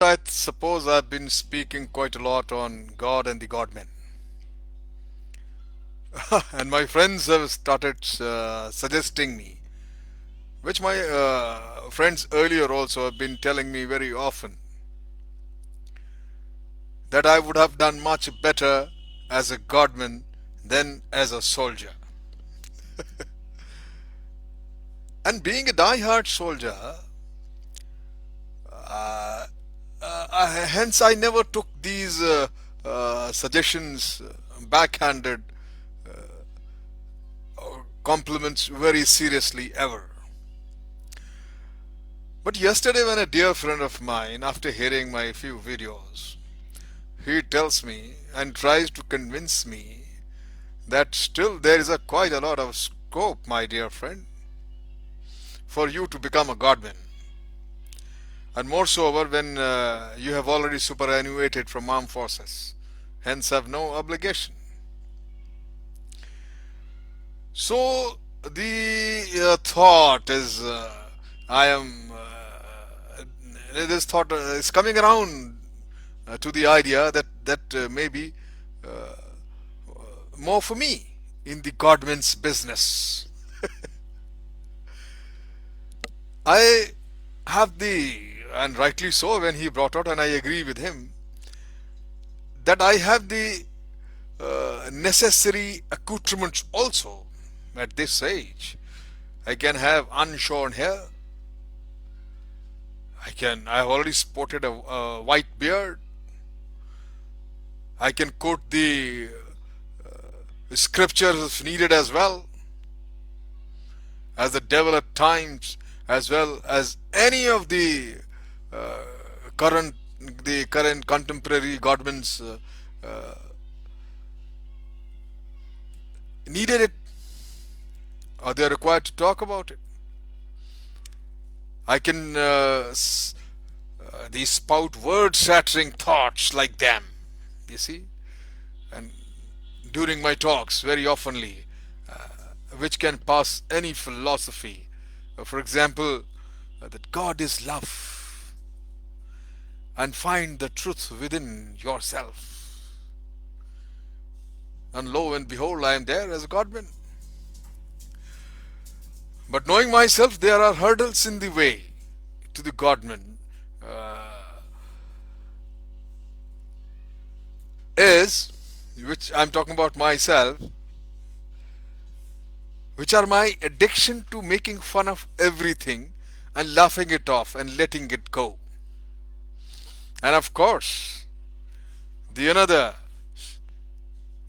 I suppose I've been speaking quite a lot on God and the Godmen. And my friends have started suggesting me, which my friends earlier also have been telling me very often, that I would have done much better as a Godman than as a soldier. And being a die-hard soldier, hence I never took these suggestions, backhanded compliments very seriously ever. But yesterday, when a dear friend of mine, after hearing my few videos, he tells me and tries to convince me that still there is quite a lot of scope, my dear friend, for you to become a godman. And more so over when you have already superannuated from armed forces, hence have no obligation. So the thought is, I am, this thought is coming around to the idea that maybe more for me in the Godman's business. I have and rightly so when he brought out, and I agree with him, that I have the necessary accoutrements also at this age. I can have unshorn hair. I have already sported a white beard. I can quote the scriptures if needed as well as the devil at times, as well as any of uh, current the current contemporary Godman's needed it, or they are required to talk about it. I can these spout word-shattering thoughts like them, you see, and during my talks very oftenly, which can pass any philosophy. For example, that God is love and find the truth within yourself. And lo and behold, I am there as a Godman. But knowing myself, there are hurdles in the way to the Godman. Is, which I'm talking about myself, which are my addiction to making fun of everything and laughing it off and letting it go. And of course, the another,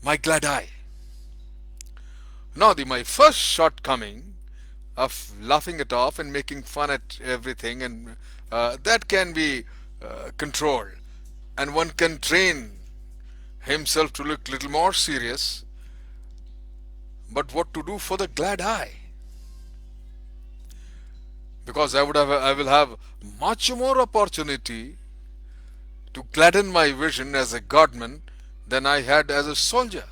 my glad eye. Now, my first shortcoming of laughing it off and making fun at everything, and that can be controlled, and one can train himself to look little more serious. But what to do for the glad eye? Because I will have much more opportunity to gladden my vision as a godman than I had as a soldier.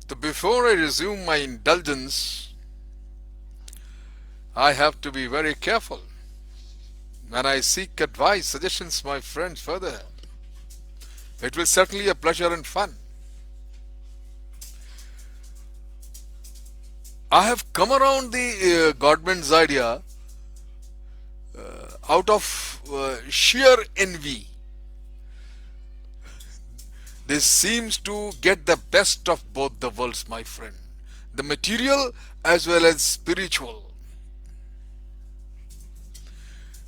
So before I resume my indulgence, I have to be very careful when I seek advice, suggestions, my friends, further. It will certainly a pleasure and fun. I have come around the Godman's idea out of sheer envy. This seems to get the best of both the worlds, my friend. The material as well as spiritual.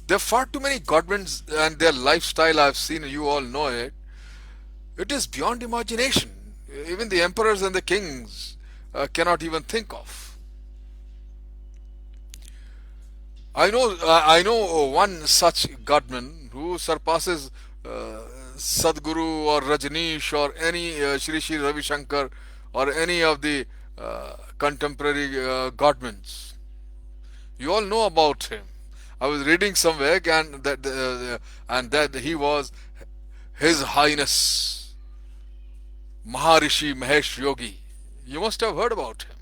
There are far too many Godmans and their lifestyle I've seen, you all know it. It is beyond imagination. Even the emperors and the kings cannot even think of. I know one such Godman who surpasses Sadguru or Rajneesh or any Shri Shri Ravi Shankar or any of the contemporary Godmans. You all know about him. I was reading somewhere and that he was His Highness Maharishi Mahesh Yogi. You must have heard about him.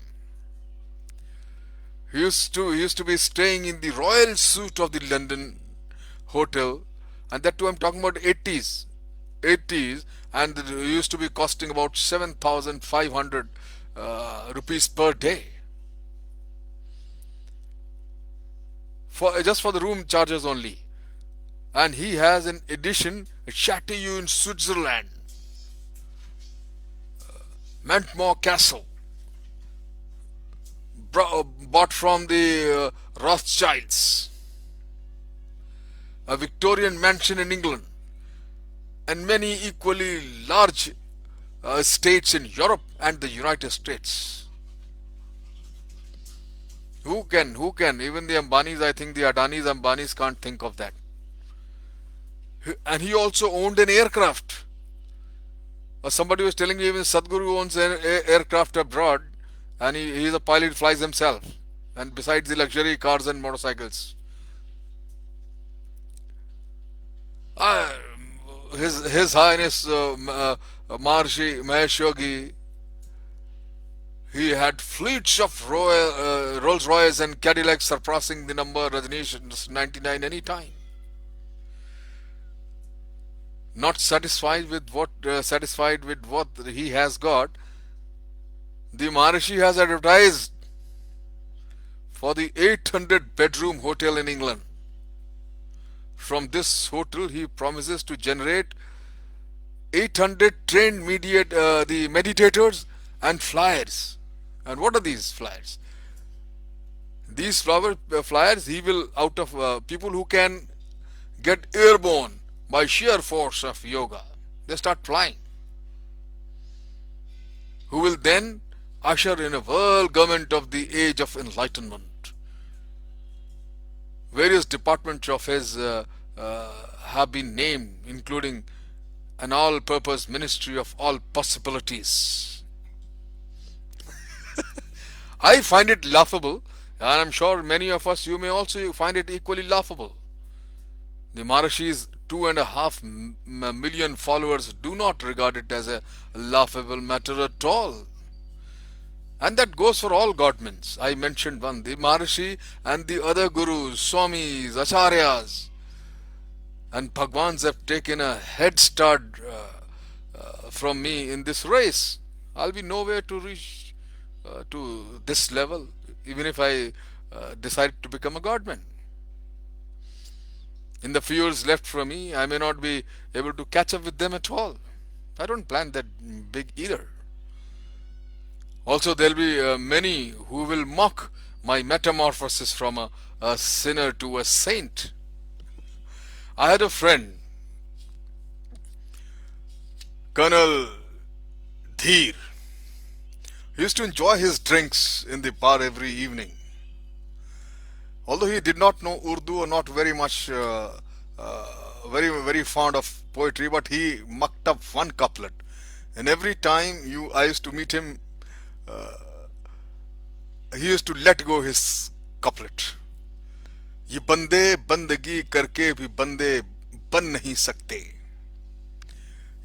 He used to be staying in the royal suite of the London hotel, and that too I'm talking about 80s, and it used to be costing about 7,500 rupees per day for just for the room charges only. And he has in addition a chateau in Switzerland, Mentmore Castle, bought from the Rothschilds, a Victorian mansion in England, and many equally large estates in Europe and the United States. Who can? Even the Ambanis, I think the Adanis, Ambanis can't think of that. And he also owned an aircraft. Somebody was telling me even Sadhguru owns an aircraft abroad, and he's a pilot, flies himself. And besides the luxury cars and motorcycles, uh, His Highness Maharshi Mahesh Yogi, he had fleets of Rolls Royce and Cadillacs surpassing the number Rajneesh 99 any time. Not satisfied with what he has got, the Maharishi has advertised for the 800 bedroom hotel in England. From this hotel, he promises to generate 800 trained the meditators and flyers. And what are these flyers? These flyers, he will, out of people who can get airborne by sheer force of yoga, they start flying, who will then usher in a world government of the age of enlightenment. Various departments of his have been named, including an all-purpose ministry of all possibilities. I find it laughable, and I'm sure many of us, you may also find it equally laughable. The Maharishi's 2.5 million followers do not regard it as a laughable matter at all. And that goes for all Godmans. I mentioned one, the Maharishi and the other gurus, Swamis, Acharyas, and Bhagwans have taken a head start from me in this race. I'll be nowhere to reach to this level, even if I decide to become a Godman. In the few years left for me, I may not be able to catch up with them at all. I don't plan that big either. Also, there'll be many who will mock my metamorphosis from a sinner to a saint. I had a friend, Colonel Dheer. He used to enjoy his drinks in the bar every evening. Although he did not know Urdu or not very much, very fond of poetry, but he mucked up one couplet. And every time I used to meet him, he used to let go his couplet. ये बंदे बंदगी करके भी बंदे बन नहीं सकते.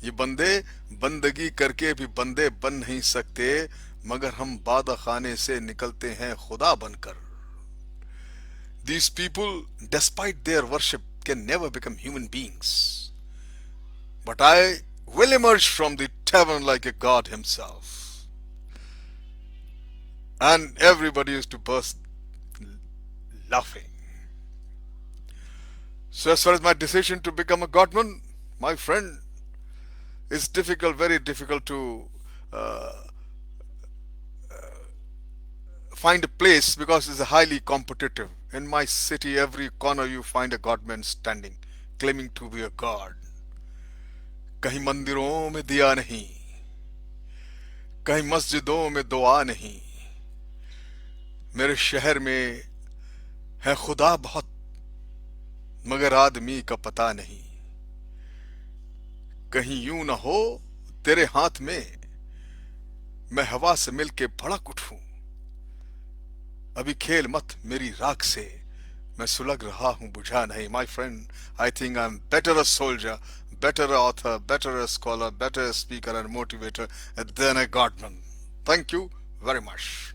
ये बंदे बंदगी करके भी बंदे बन नहीं सकते, मगर हम बादा खाने से निकलते हैं खुदा बनकर. These people, despite their worship, can never become human beings. But I will emerge from the tavern like a god himself. And everybody used to burst laughing. So as far as my decision to become a Godman, my friend, it's difficult, very difficult to find a place because it's highly competitive. In my city, every corner you find a Godman standing, claiming to be a god. कहीं मंदिरों में दिया नहीं, कहीं मस्जिदों में दुआ नहीं. मेरे शहर में है खुदा बहुत, मगर आदमी का पता नहीं. कहीं यूं न हो तेरे हाथ में, मैं हवा से मिलके भड़क उठूं. अभी खेल मत मेरी राख से, मैं सुलग रहा हूं बुझा नहीं. My friend, I think I'm better a soldier, better a author, better a scholar, better a speaker and motivator than a Godman. Thank you very much.